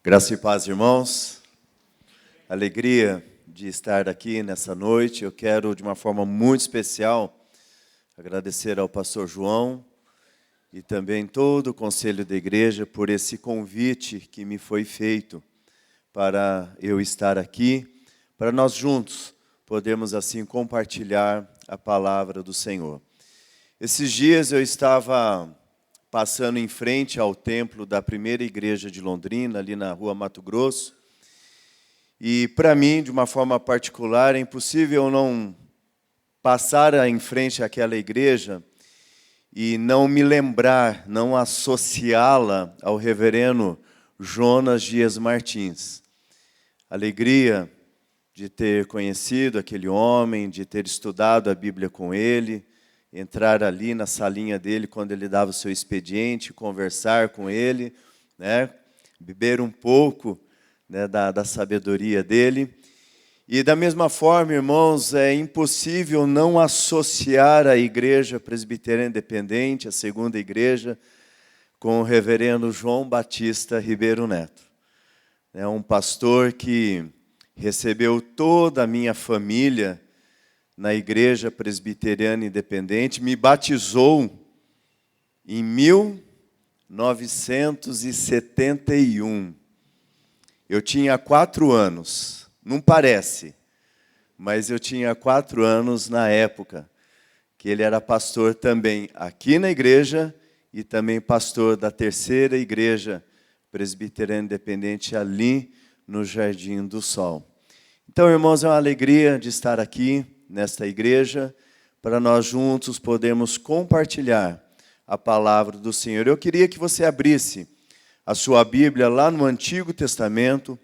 Graça e paz, irmãos. Alegria de estar aqui nessa noite. Eu quero, de uma forma muito especial, agradecer ao pastor João e também todo o conselho da igreja por esse convite que me foi feito para eu estar aqui, para nós juntos podermos assim compartilhar a palavra do Senhor. Esses dias eu estava passando em frente ao templo da primeira igreja de Londrina, ali na rua Mato Grosso. E para mim, de uma forma particular, é impossível não passar em frente àquela igreja e não me lembrar, não associá-la ao reverendo Jonas Dias Martins. Alegria de ter conhecido aquele homem, de ter estudado a Bíblia com ele, entrar ali na salinha dele quando ele dava o seu expediente, conversar com ele, né, beber um pouco, né, da sabedoria dele. E da mesma forma, irmãos, é impossível não associar a Igreja Presbiteriana Independente, a segunda igreja, com o reverendo João Batista Ribeiro Neto. É um pastor que recebeu toda a minha família na Igreja Presbiteriana Independente, me batizou em 1971. Eu tinha 4 anos, não parece, mas eu tinha 4 anos na época, que ele era pastor também aqui na igreja e também pastor da terceira igreja presbiteriana independente ali no Jardim do Sol. Então, irmãos, é uma alegria de estar aqui nesta igreja, para nós juntos podermos compartilhar a palavra do Senhor. Eu queria que você abrisse a sua Bíblia lá no Antigo Testamento,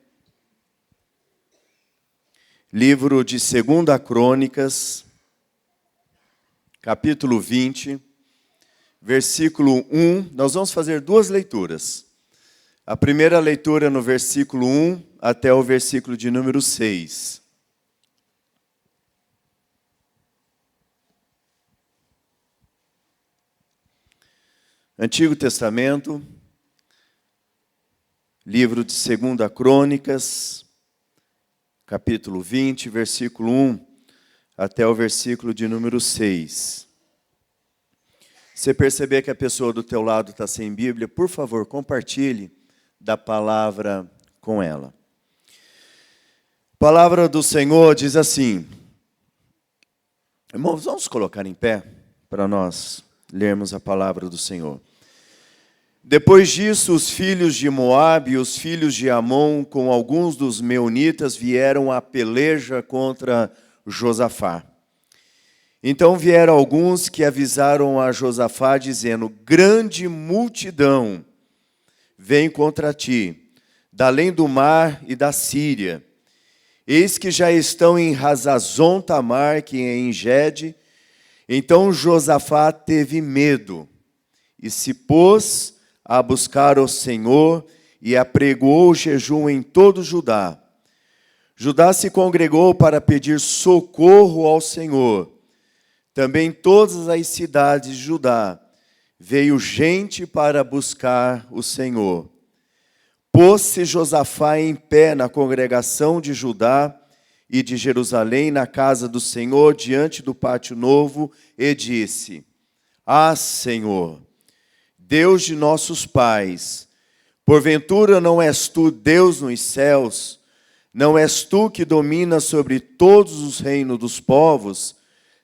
livro de 2 Crônicas, capítulo 20, versículo 1. Nós vamos fazer 2 leituras. A primeira leitura no versículo 1 até o versículo de número 6. Antigo Testamento, livro de 2 Crônicas, capítulo 20, versículo 1 até o versículo de número 6. Se perceber que a pessoa do teu lado está sem Bíblia, por favor, compartilhe da palavra com ela. A palavra do Senhor diz assim. Irmãos, vamos colocar em pé para nós lermos a palavra do Senhor. Depois disso, os filhos de Moabe e os filhos de Amon, com alguns dos meunitas, vieram à peleja contra Josafá. Então vieram alguns que avisaram a Josafá, dizendo: grande multidão vem contra ti, da além do mar e da Síria. Eis que já estão em Hazazon Tamar, que é em Gede. Então Josafá teve medo e se pôs a buscar o Senhor e apregoou o jejum em todo Judá. Judá se congregou para pedir socorro ao Senhor. Também todas as cidades de Judá veio gente para buscar o Senhor. Pôs-se Josafá em pé na congregação de Judá e de Jerusalém, na casa do Senhor, diante do pátio novo, e disse: Ah, Senhor, Deus de nossos pais, porventura não és tu Deus nos céus? Não és tu que dominas sobre todos os reinos dos povos?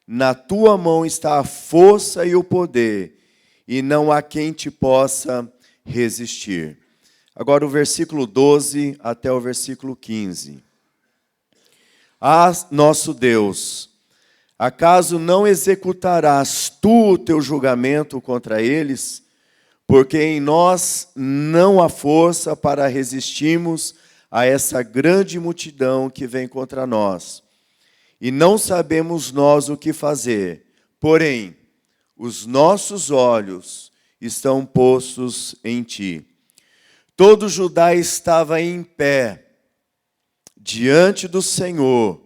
Na tua mão está a força e o poder, e não há quem te possa resistir. Agora o versículo 12 até o versículo 15. Ah, nosso Deus, acaso não executarás tu o teu julgamento contra eles? Porque em nós não há força para resistirmos a essa grande multidão que vem contra nós. E não sabemos nós o que fazer, porém, os nossos olhos estão postos em ti. Todo Judá estava em pé diante do Senhor,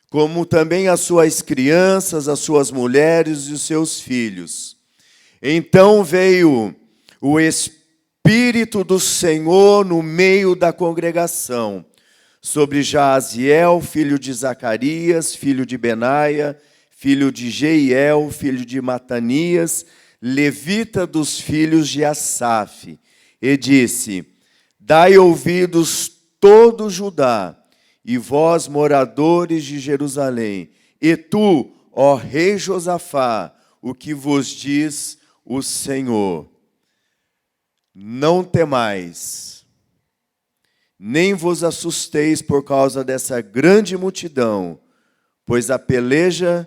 como também as suas crianças, as suas mulheres e os seus filhos. Então veio o Espírito Espírito do Senhor no meio da congregação, sobre Jaaziel, filho de Zacarias, filho de Benaia, filho de Jeiel, filho de Matanias, levita dos filhos de Asaf, e disse: Dai ouvidos todo Judá, e vós, moradores de Jerusalém, e tu, ó rei Josafá, o que vos diz o Senhor? Não temais, nem vos assusteis por causa dessa grande multidão, pois a peleja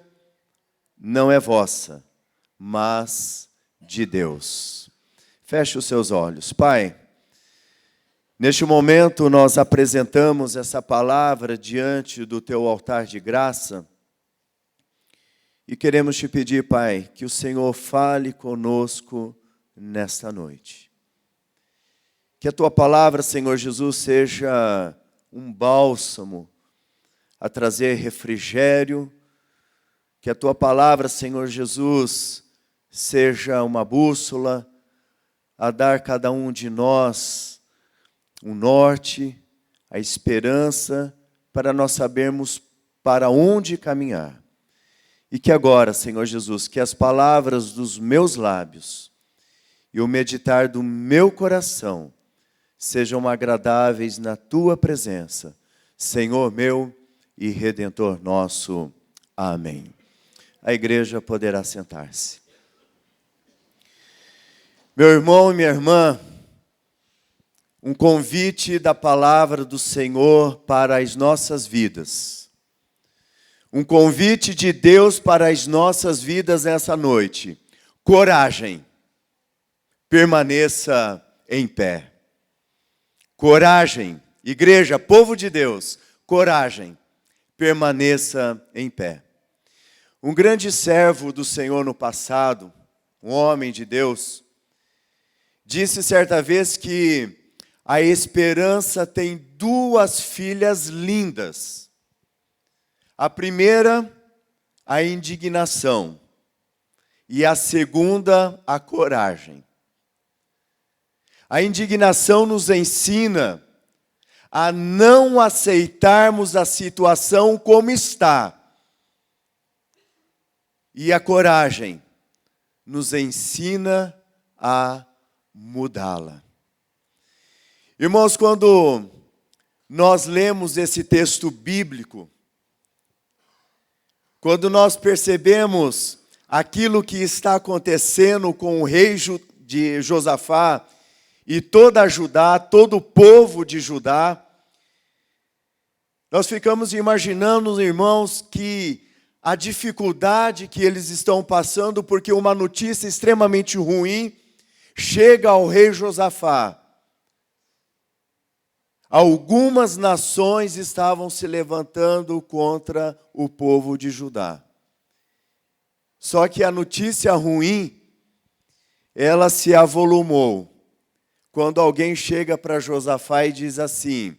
não é vossa, mas de Deus. Feche os seus olhos. Pai, neste momento nós apresentamos essa palavra diante do teu altar de graça e queremos te pedir, Pai, que o Senhor fale conosco nesta noite. Que a tua palavra, Senhor Jesus, seja um bálsamo a trazer refrigério. Que a tua palavra, Senhor Jesus, seja uma bússola a dar a cada um de nós um norte, a esperança, para nós sabermos para onde caminhar. E que agora, Senhor Jesus, que as palavras dos meus lábios e o meditar do meu coração sejam agradáveis na tua presença, Senhor meu e Redentor nosso. Amém. A igreja poderá sentar-se. Meu irmão e minha irmã, um convite da palavra do Senhor para as nossas vidas. Um convite de Deus para as nossas vidas nessa noite. Coragem, permaneça em pé. Coragem, igreja, povo de Deus, coragem, permaneça em pé. Um grande servo do Senhor no passado, um homem de Deus, disse certa vez que a esperança tem duas filhas lindas. A primeira, a indignação, e a segunda, a coragem. A indignação nos ensina a não aceitarmos a situação como está. E a coragem nos ensina a mudá-la. Irmãos, quando nós lemos esse texto bíblico, quando nós percebemos aquilo que está acontecendo com o rei de Josafá e toda a Judá, todo o povo de Judá, nós ficamos imaginando, irmãos, que a dificuldade que eles estão passando, porque uma notícia extremamente ruim chega ao rei Josafá. Algumas nações estavam se levantando contra o povo de Judá. Só que a notícia ruim, ela se avolumou. Quando alguém chega para Josafá e diz assim: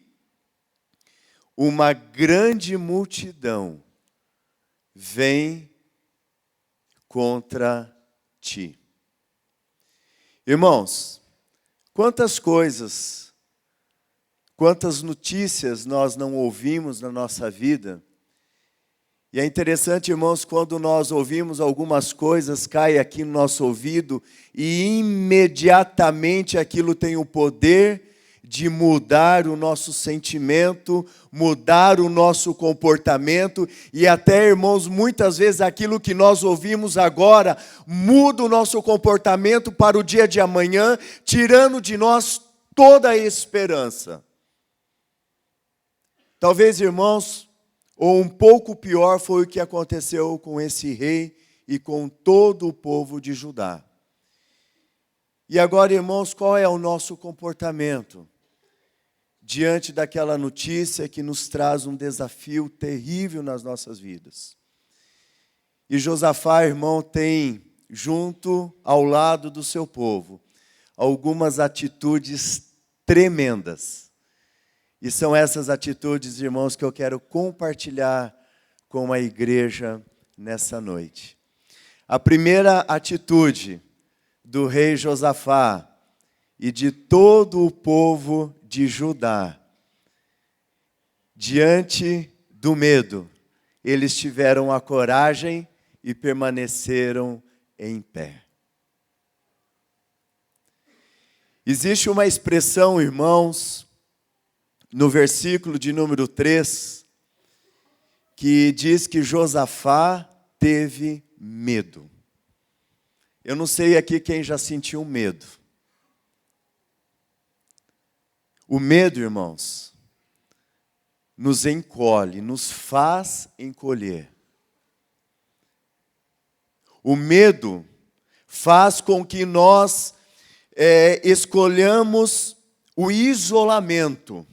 uma grande multidão vem contra ti. Irmãos, quantas coisas, quantas notícias nós não ouvimos na nossa vida. E é interessante, irmãos, quando nós ouvimos algumas coisas, cai aqui no nosso ouvido e imediatamente aquilo tem o poder de mudar o nosso sentimento, mudar o nosso comportamento e até, irmãos, muitas vezes aquilo que nós ouvimos agora muda o nosso comportamento para o dia de amanhã, tirando de nós toda a esperança. Talvez, irmãos, ou um pouco pior foi o que aconteceu com esse rei e com todo o povo de Judá. E agora, irmãos, qual é o nosso comportamento diante daquela notícia que nos traz um desafio terrível nas nossas vidas? E Josafá, irmão, tem junto ao lado do seu povo algumas atitudes tremendas. E são essas atitudes, irmãos, que eu quero compartilhar com a igreja nessa noite. A primeira atitude do rei Josafá, e de todo o povo de Judá. Diante do medo, eles tiveram a coragem e permaneceram em pé. Existe uma expressão, irmãos, no versículo de número 3, que diz que Josafá teve medo. Eu não sei aqui quem já sentiu medo. O medo, irmãos, nos encolhe, nos faz encolher. O medo faz com que nós escolhamos o isolamento.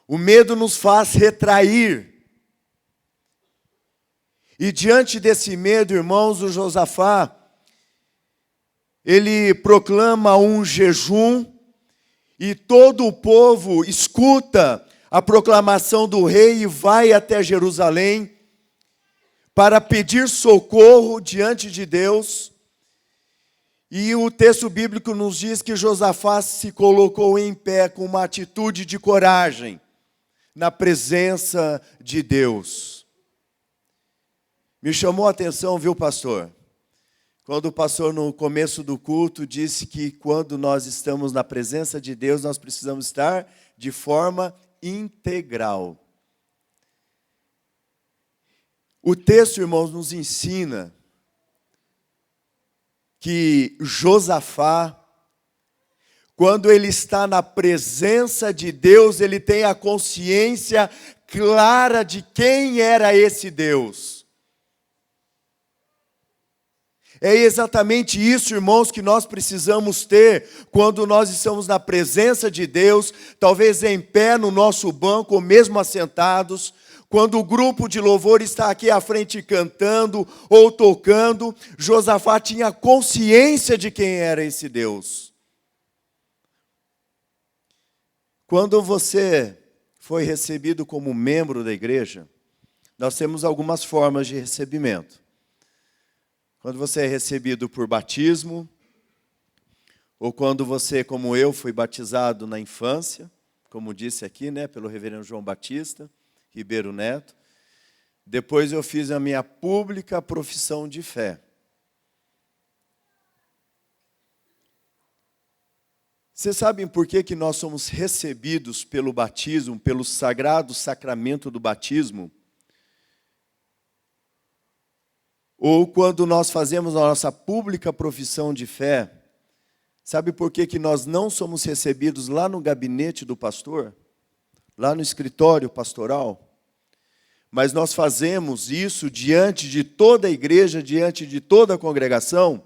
O medo nos faz retrair. E diante desse medo, irmãos, o Josafá, ele proclama um jejum, e todo o povo escuta a proclamação do rei e vai até Jerusalém para pedir socorro diante de Deus. E o texto bíblico nos diz que Josafá se colocou em pé com uma atitude de coragem na presença de Deus. Me chamou a atenção, viu, pastor? Quando o pastor, no começo do culto, disse que quando nós estamos na presença de Deus, nós precisamos estar de forma integral. O texto, irmãos, nos ensina que Josafá, quando ele está na presença de Deus, ele tem a consciência clara de quem era esse Deus. É exatamente isso, irmãos, que nós precisamos ter quando nós estamos na presença de Deus, talvez em pé no nosso banco ou mesmo assentados. Quando o grupo de louvor está aqui à frente cantando ou tocando, Josafá tinha consciência de quem era esse Deus. Quando você foi recebido como membro da igreja, nós temos algumas formas de recebimento. Quando você é recebido por batismo, ou quando você, como eu, foi batizado na infância, como disse aqui, né, pelo reverendo João Batista Ribeiro Neto. Depois eu fiz a minha pública profissão de fé. Vocês sabem por que nós somos recebidos pelo batismo, pelo sagrado sacramento do batismo? Ou quando nós fazemos a nossa pública profissão de fé, sabe por que nós não somos recebidos lá no gabinete do pastor? Lá no escritório pastoral? Mas nós fazemos isso diante de toda a igreja, diante de toda a congregação,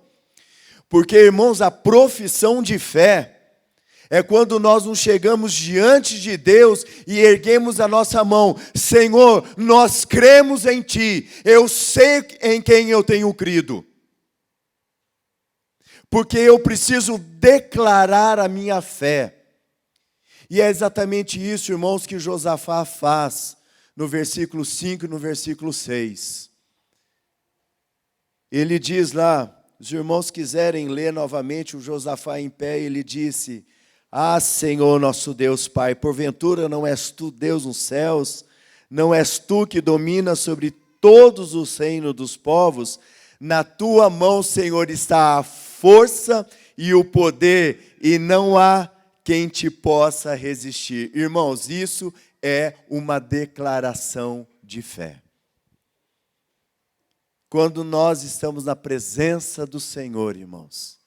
porque, irmãos, a profissão de fé é quando nós nos chegamos diante de Deus e erguemos a nossa mão. Senhor, nós cremos em Ti, eu sei em quem eu tenho crido. Porque eu preciso declarar a minha fé. E é exatamente isso, irmãos, que Josafá faz no versículo 5 e no versículo 6. Ele diz lá, os irmãos quiserem ler novamente o Josafá em pé, ele disse: Ah, Senhor nosso Deus Pai, porventura não és Tu Deus nos céus? Não és Tu que dominas sobre todos os reinos dos povos? Na Tua mão, Senhor, está a força e o poder, e não há quem te possa resistir. Irmãos, isso é uma declaração de fé. Quando nós estamos na presença do Senhor, irmãos,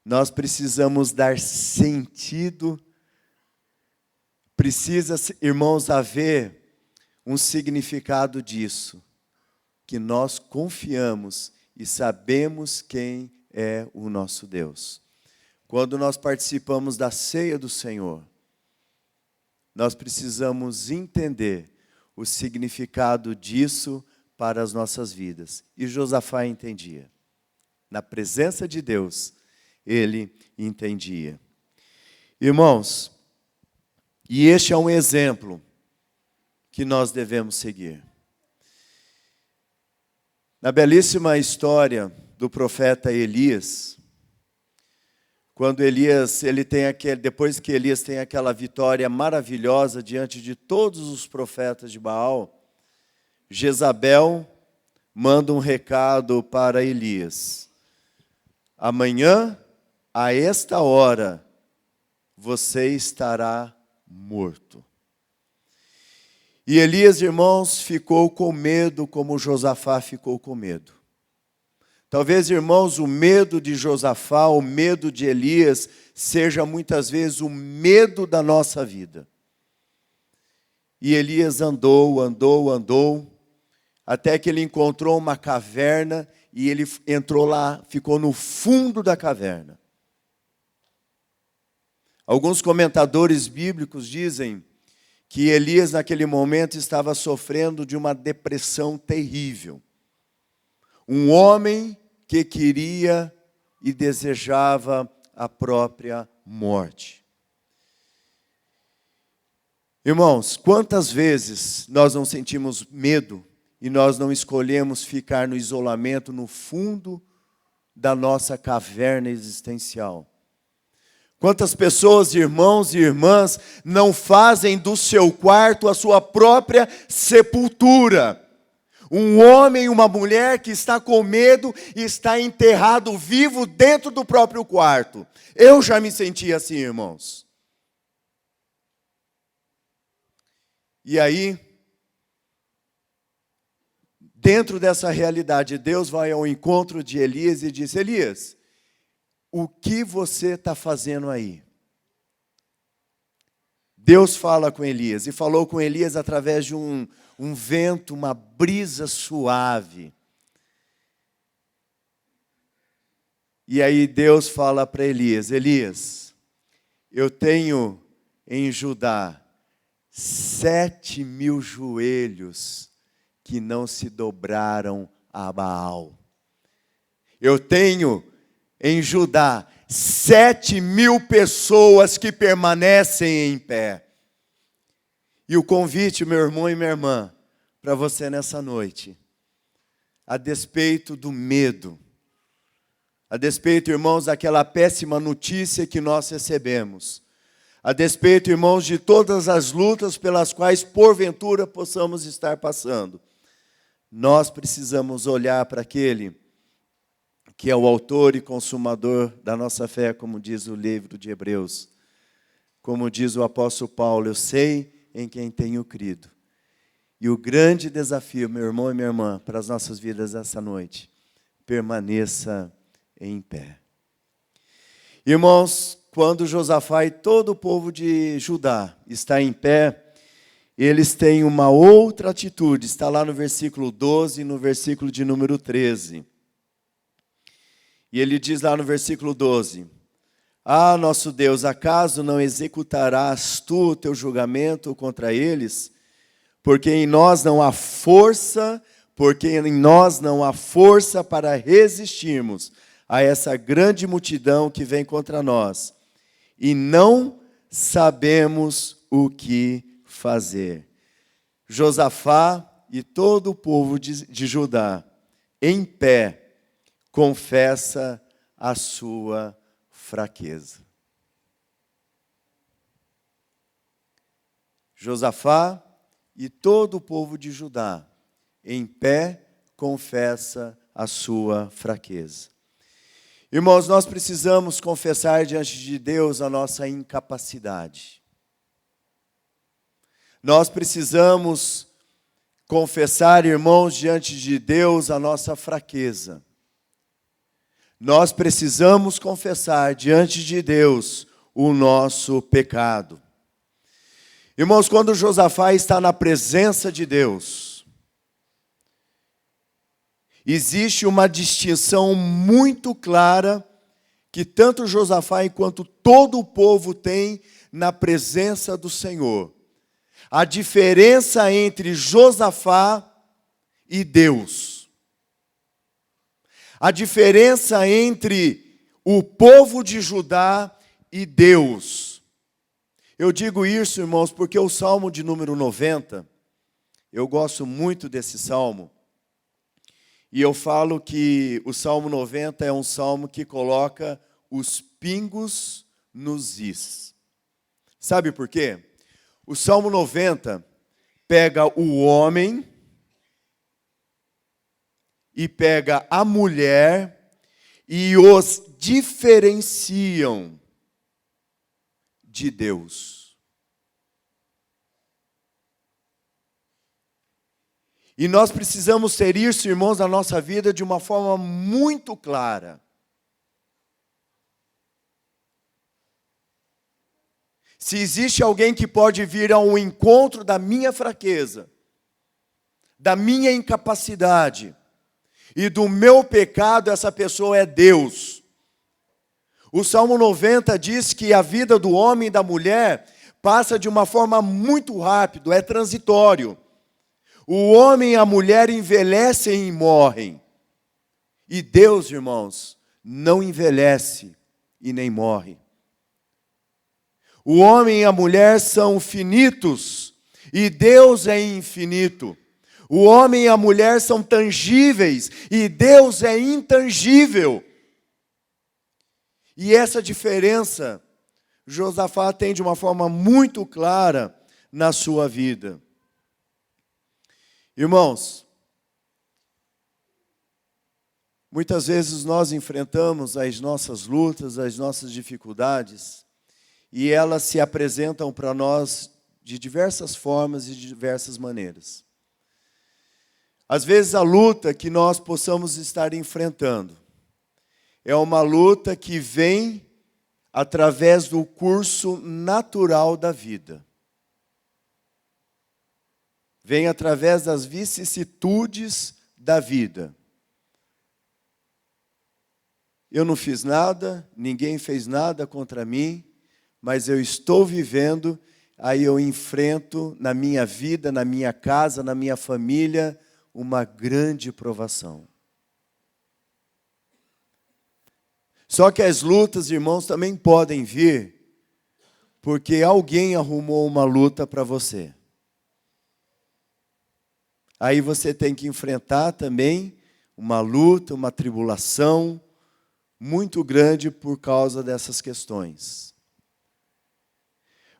nós precisamos dar sentido, precisa, irmãos, haver um significado disso, que nós confiamos e sabemos quem é o nosso Deus. Quando nós participamos da ceia do Senhor, nós precisamos entender o significado disso para as nossas vidas. E Josafá entendia. Na presença de Deus, ele entendia. Irmãos, e este é um exemplo que nós devemos seguir. Na belíssima história do profeta Elias, quando Elias, depois que Elias tem aquela vitória maravilhosa diante de todos os profetas de Baal, Jezabel manda um recado para Elias: amanhã, a esta hora, você estará morto. E Elias, irmãos, ficou com medo como Josafá ficou com medo. Talvez, irmãos, o medo de Josafá, o medo de Elias, seja muitas vezes o medo da nossa vida. E Elias andou, até que ele encontrou uma caverna e ele entrou lá, ficou no fundo da caverna. Alguns comentadores bíblicos dizem que Elias, naquele momento, estava sofrendo de uma depressão terrível. Um homem que queria e desejava a própria morte. Irmãos, quantas vezes nós não sentimos medo e nós não escolhemos ficar no isolamento, no fundo da nossa caverna existencial? Quantas pessoas, irmãos e irmãs, não fazem do seu quarto a sua própria sepultura? Um homem e uma mulher que está com medo e está enterrado vivo dentro do próprio quarto. Eu já me senti assim, irmãos. E aí, dentro dessa realidade, Deus vai ao encontro de Elias e diz: Elias, o que você está fazendo aí? Deus fala com Elias, e falou com Elias através de um vento, uma brisa suave. E aí Deus fala para Elias: Elias, eu tenho em Judá 7.000 joelhos que não se dobraram a Baal. Eu tenho em Judá 7.000 pessoas que permanecem em pé. E o convite, meu irmão e minha irmã, para você nessa noite, a despeito do medo, a despeito, irmãos, daquela péssima notícia que nós recebemos, a despeito, irmãos, de todas as lutas pelas quais porventura possamos estar passando, nós precisamos olhar para aquele que é o autor e consumador da nossa fé, como diz o livro de Hebreus. Como diz o apóstolo Paulo: eu sei em quem tenho crido. E o grande desafio, meu irmão e minha irmã, para as nossas vidas essa noite: permaneça em pé. Irmãos, quando Josafá e todo o povo de Judá está em pé, eles têm uma outra atitude. Está lá no versículo 12 e no versículo de número 13. E ele diz lá no versículo 12: ah, nosso Deus, acaso não executarás tu o teu julgamento contra eles? Porque em nós não há força, para resistirmos a essa grande multidão que vem contra nós. E não sabemos o que fazer. Josafá e todo o povo de Judá, em pé, confessa a sua fraqueza. Josafá e todo o povo de Judá, em pé, confessa a sua fraqueza. Irmãos, nós precisamos confessar diante de Deus a nossa incapacidade. Nós precisamos confessar, irmãos, diante de Deus a nossa fraqueza. Nós precisamos confessar diante de Deus o nosso pecado. Irmãos, quando Josafá está na presença de Deus, existe uma distinção muito clara que tanto Josafá quanto todo o povo tem na presença do Senhor. A diferença entre Josafá e Deus. A diferença entre o povo de Judá e Deus. Eu digo isso, irmãos, porque o Salmo de número 90, eu gosto muito desse Salmo, e eu falo que o Salmo 90 é um Salmo que coloca os pingos nos is. Sabe por quê? O Salmo 90 pega o homem e pega a mulher e os diferenciam de Deus. E nós precisamos ter isso, irmãos, na nossa vida de uma forma muito clara. Se existe alguém que pode vir ao encontro da minha fraqueza, da minha incapacidade e do meu pecado, essa pessoa é Deus. O Salmo 90 diz que a vida do homem e da mulher passa de uma forma muito rápida, é transitório. O homem e a mulher envelhecem e morrem. E Deus, irmãos, não envelhece e nem morre. O homem e a mulher são finitos e Deus é infinito. O homem e a mulher são tangíveis e Deus é intangível. E essa diferença, Josafá tem de uma forma muito clara na sua vida. Irmãos, muitas vezes nós enfrentamos as nossas lutas, as nossas dificuldades, e elas se apresentam para nós de diversas formas e de diversas maneiras. Às vezes a luta que nós possamos estar enfrentando é uma luta que vem através do curso natural da vida. Vem através das vicissitudes da vida. Eu não fiz nada, ninguém fez nada contra mim, mas eu estou vivendo, aí eu enfrento na minha vida, na minha casa, na minha família, uma grande provação. Só que as lutas, irmãos, também podem vir porque alguém arrumou uma luta para você. Aí você tem que enfrentar também uma luta, uma tribulação muito grande por causa dessas questões.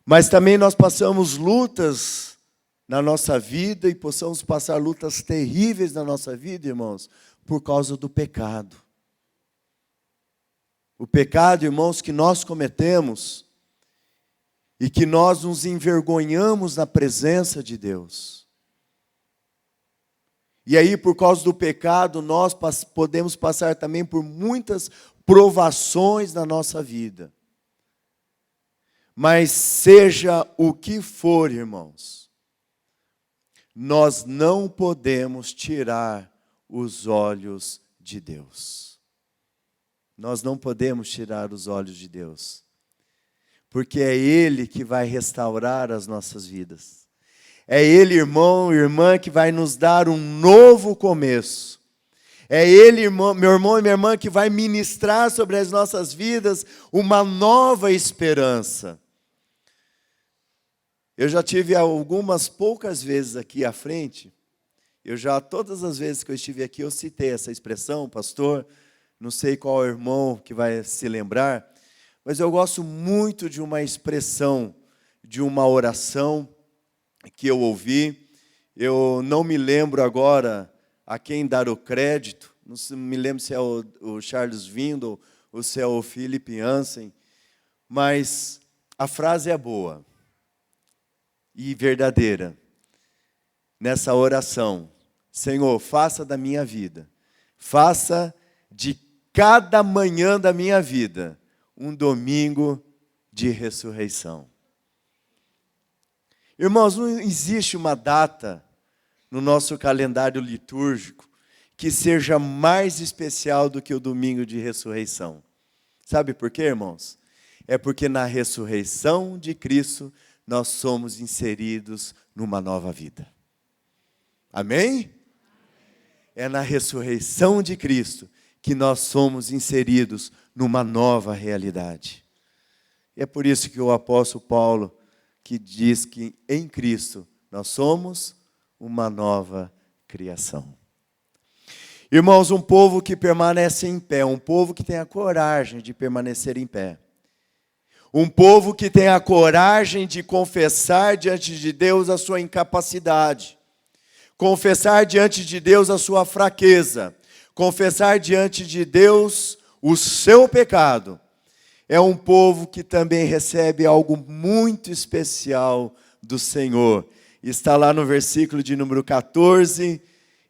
Mas também nós passamos lutas na nossa vida e possamos passar lutas terríveis na nossa vida, irmãos, por causa do pecado. O pecado, irmãos, que nós cometemos e que nós nos envergonhamos na presença de Deus. E aí, por causa do pecado, nós podemos passar também por muitas provações na nossa vida. Mas seja o que for, irmãos, nós não podemos tirar os olhos de Deus. Nós não podemos tirar os olhos de Deus. Porque é Ele que vai restaurar as nossas vidas. É Ele, irmão e irmã, que vai nos dar um novo começo. É Ele, irmão, meu irmão e minha irmã, que vai ministrar sobre as nossas vidas uma nova esperança. Eu já tive algumas poucas vezes aqui à frente, todas as vezes que eu estive aqui, eu citei essa expressão, pastor, não sei qual irmão que vai se lembrar, mas eu gosto muito de uma expressão, de uma oração que eu ouvi. Eu não me lembro agora a quem dar o crédito, não me lembro se é o Charles Windle ou se é o Philip Yancey, mas a frase é boa e verdadeira. Nessa oração, Senhor, faça da minha vida, faça de cada manhã da minha vida um domingo de ressurreição. Irmãos, não existe uma data no nosso calendário litúrgico que seja mais especial do que o domingo de ressurreição. Sabe por quê, irmãos? É porque na ressurreição de Cristo nós somos inseridos numa nova vida. Amém? É na ressurreição de Cristo que nós somos inseridos numa nova realidade. E é por isso que o apóstolo Paulo que diz que em Cristo nós somos uma nova criação. Irmãos, um povo que permanece em pé, um povo que tem a coragem de permanecer em pé. Um povo que tem a coragem de confessar diante de Deus a sua incapacidade. Confessar diante de Deus a sua fraqueza. Confessar diante de Deus o seu pecado. É um povo que também recebe algo muito especial do Senhor. Está lá no versículo de número 14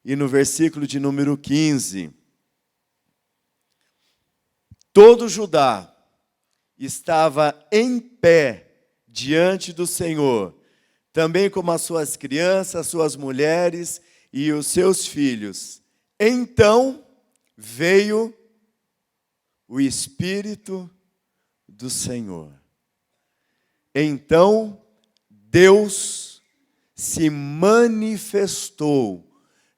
e no versículo de número 15. Todo Judá estava em pé diante do Senhor, também como as suas crianças, as suas mulheres e os seus filhos. Então veio o Espírito do Senhor. Então Deus se manifestou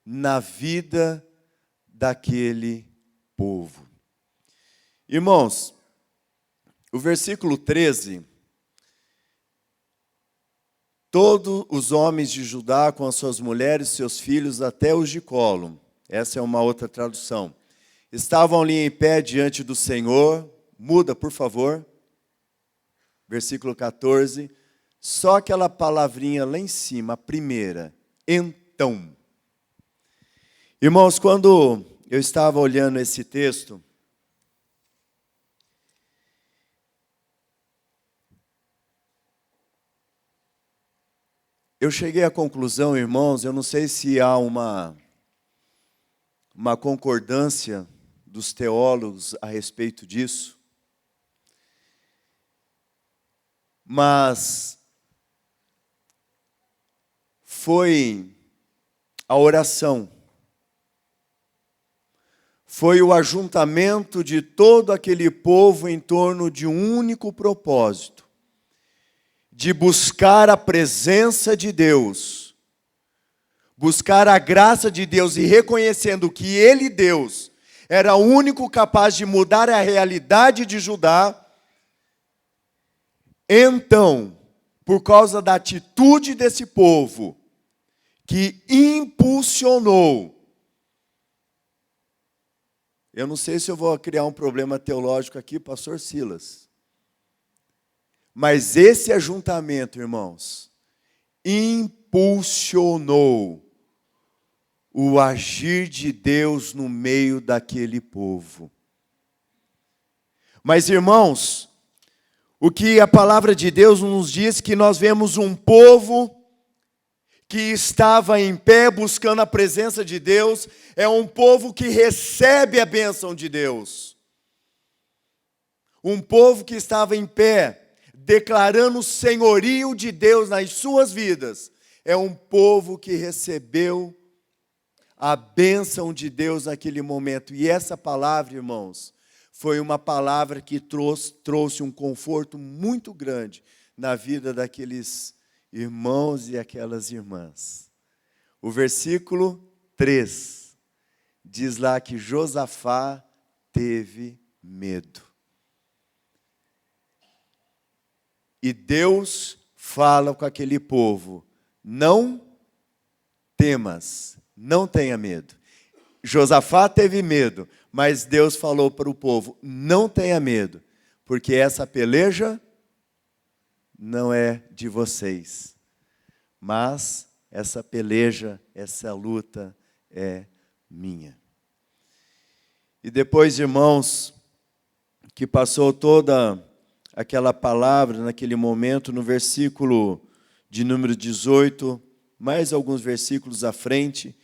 na vida daquele povo. Irmãos, o versículo 13, todos os homens de Judá com as suas mulheres e seus filhos até os de colo, essa é uma outra tradução, estavam ali em pé diante do Senhor. Muda, por favor, versículo 14, só aquela palavrinha lá em cima, a primeira, então. Irmãos, quando eu estava olhando esse texto, eu cheguei à conclusão, irmãos, eu não sei se há uma concordância dos teólogos a respeito disso, mas foi a oração, foi o ajuntamento de todo aquele povo em torno de um único propósito, de buscar a presença de Deus, buscar a graça de Deus e reconhecendo que Ele, Deus, era o único capaz de mudar a realidade de Judá. Então, por causa da atitude desse povo, que impulsionou, eu não sei se eu vou criar um problema teológico aqui, pastor Silas, mas esse ajuntamento, irmãos, impulsionou o agir de Deus no meio daquele povo. Mas, irmãos, o que a palavra de Deus nos diz que nós vemos um povo que estava em pé buscando a presença de Deus, é um povo que recebe a bênção de Deus. Um povo que estava em pé, declarando o senhorio de Deus nas suas vidas, é um povo que recebeu a bênção de Deus naquele momento. E essa palavra, irmãos, foi uma palavra que trouxe um conforto muito grande na vida daqueles irmãos e aquelas irmãs. O versículo 3 diz lá que Josafá teve medo. E Deus fala com aquele povo: não temas, não tenha medo. Josafá teve medo, mas Deus falou para o povo: não tenha medo, porque essa peleja não é de vocês, mas essa peleja, essa luta é minha. E depois, irmãos, que passou toda aquela palavra naquele momento, no versículo de número 18, mais alguns versículos à frente,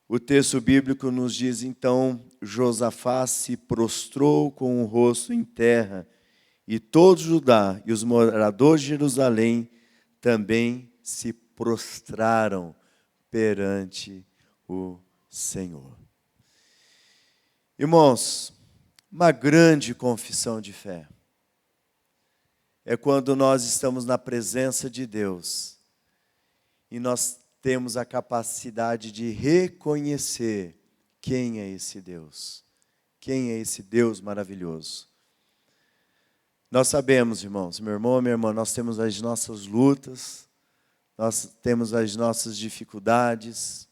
o texto bíblico nos diz: então Josafá se prostrou com o rosto em terra, e todo Judá e os moradores de Jerusalém também se prostraram perante o Senhor. Irmãos, uma grande confissão de fé é quando nós estamos na presença de Deus e nós temos a capacidade de reconhecer quem é esse Deus. Quem é esse Deus maravilhoso? Nós sabemos, irmãos, meu irmão, minha irmã, nós temos as nossas lutas, nós temos as nossas dificuldades,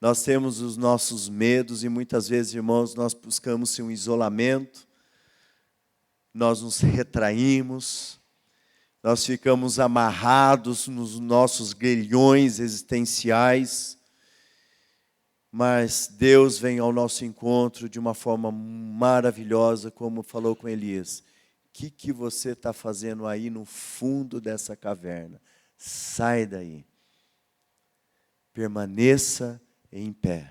Nós temos os nossos medos e muitas vezes, irmãos, nós buscamos um isolamento, nós nos retraímos, nós ficamos amarrados nos nossos grilhões existenciais, mas Deus vem ao nosso encontro de uma forma maravilhosa, como falou com Elias. O que você está fazendo aí no fundo dessa caverna? Sai daí. Permaneça em pé.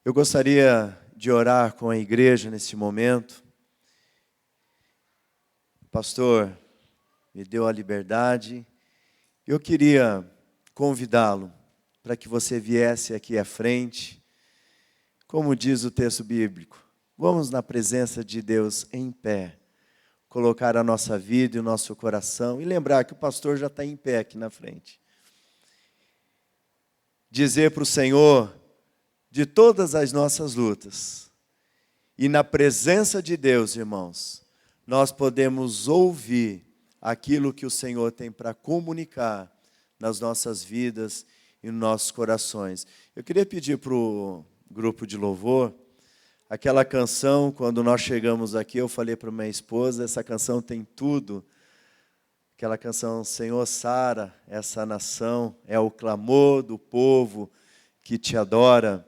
Eu gostaria de orar com a igreja nesse momento. O pastor me deu a liberdade. Eu queria convidá-lo para que você viesse aqui à frente. Como diz o texto bíblico, vamos na presença de Deus em pé, colocar a nossa vida e o nosso coração, e lembrar que o pastor já está em pé aqui na frente. Dizer para o Senhor de todas as nossas lutas, e na presença de Deus, irmãos, nós podemos ouvir aquilo que o Senhor tem para comunicar nas nossas vidas e nos nossos corações. Eu queria pedir para o grupo de louvor, aquela canção, quando nós chegamos aqui, eu falei para minha esposa, essa canção tem tudo. Aquela canção, Senhor, sara essa nação, é o clamor do povo que te adora.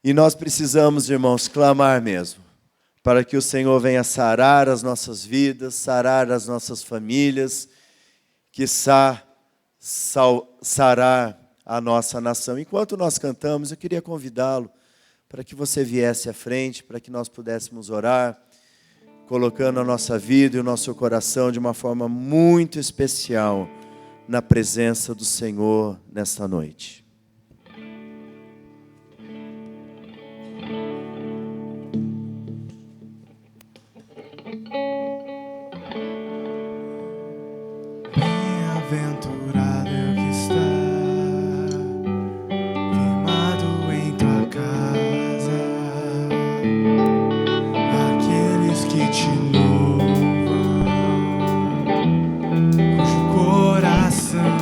E nós precisamos, irmãos, clamar mesmo, para que o Senhor venha sarar as nossas vidas, sarar as nossas famílias, quiçá sarar a nossa nação. Enquanto nós cantamos, eu queria convidá-lo para que você viesse à frente, para que nós pudéssemos orar, colocando a nossa vida e o nosso coração de uma forma muito especial na presença do Senhor nesta noite. Bem-aventurado é o que está firmado em tua casa, aqueles que te louvam, cujo coração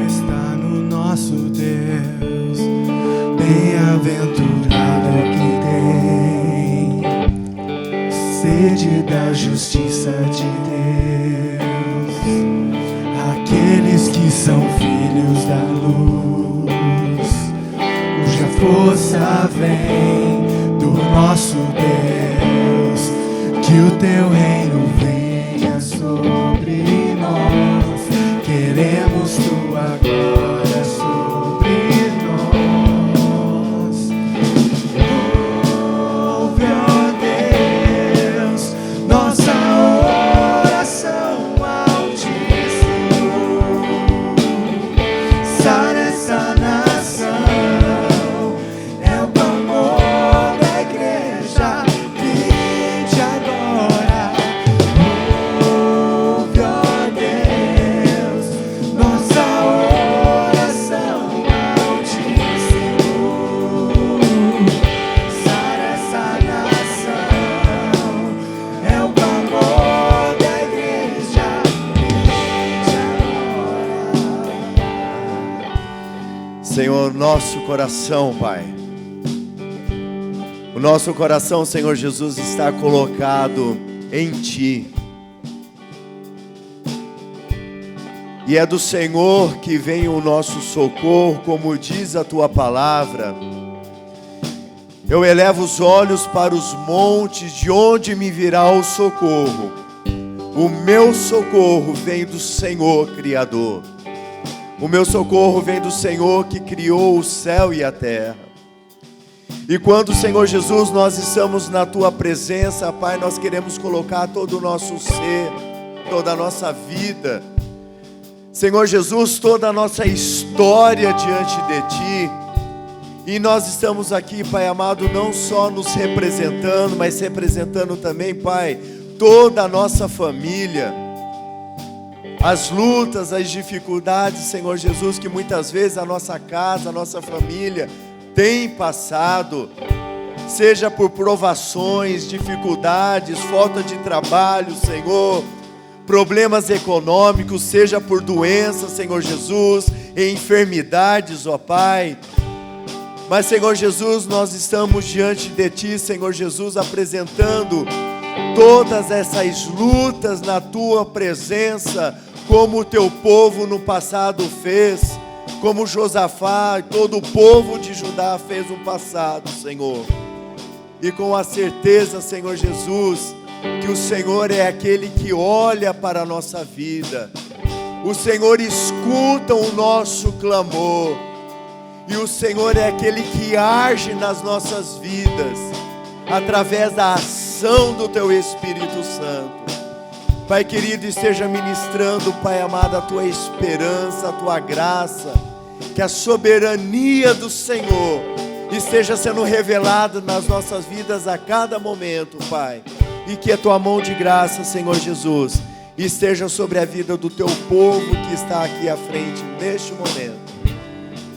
está no nosso Deus. Bem-aventurado é o que tem sede da justiça de Deus, aqueles que são filhos da luz, cuja força vem do nosso Deus. Que o teu reino venha sobre nós, queremos tua glória sobre nós. Ouve, ó Deus, nossa oração altíssimo. Sara essa nação, é o clamor da igreja que te adora. Ouve, ó Deus, nossa oração altíssimo. Sara essa nação, é o clamor da igreja que te adora. Senhor, nosso coração, Pai. O nosso coração, Senhor Jesus, está colocado em Ti. E é do Senhor que vem o nosso socorro, como diz a Tua palavra. Eu elevo os olhos para os montes, de onde me virá o socorro. O meu socorro vem do Senhor Criador. O meu socorro vem do Senhor que criou o céu e a terra. E quando, Senhor Jesus, nós estamos na Tua presença, Pai, nós queremos colocar todo o nosso ser, toda a nossa vida, Senhor Jesus, toda a nossa história diante de Ti. E nós estamos aqui, Pai amado, não só nos representando, mas representando também, Pai, toda a nossa família. As lutas, as dificuldades, Senhor Jesus, que muitas vezes a nossa casa, a nossa família tem passado, seja por provações, dificuldades, falta de trabalho, Senhor, problemas econômicos, seja por doenças, Senhor Jesus, enfermidades, ó Pai. Mas, Senhor Jesus, nós estamos diante de Ti, Senhor Jesus, apresentando todas essas lutas na Tua presença, como o Teu povo no passado fez, como Josafá e todo o povo de Judá fez no passado, Senhor. E com a certeza, Senhor Jesus, que o Senhor é aquele que olha para a nossa vida. O Senhor escuta o nosso clamor. E o Senhor é aquele que age nas nossas vidas, através da ação do Teu Espírito Santo. Pai querido, esteja ministrando, Pai amado, a Tua esperança, a Tua graça, que a soberania do Senhor esteja sendo revelada nas nossas vidas a cada momento, Pai. E que a Tua mão de graça, Senhor Jesus, esteja sobre a vida do Teu povo que está aqui à frente neste momento.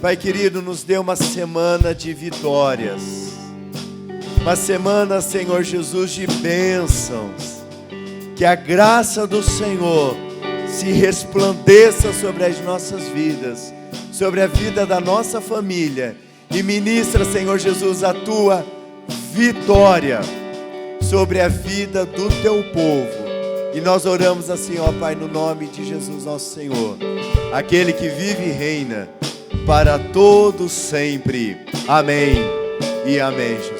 Pai querido, nos dê uma semana de vitórias, uma semana, Senhor Jesus, de bênçãos. Que a graça do Senhor se resplandeça sobre as nossas vidas, sobre a vida da nossa família, e ministra, Senhor Jesus, a Tua vitória sobre a vida do Teu povo. E nós oramos assim, ó Pai, no nome de Jesus, nosso Senhor, aquele que vive e reina para todos sempre. Amém e amém, Jesus.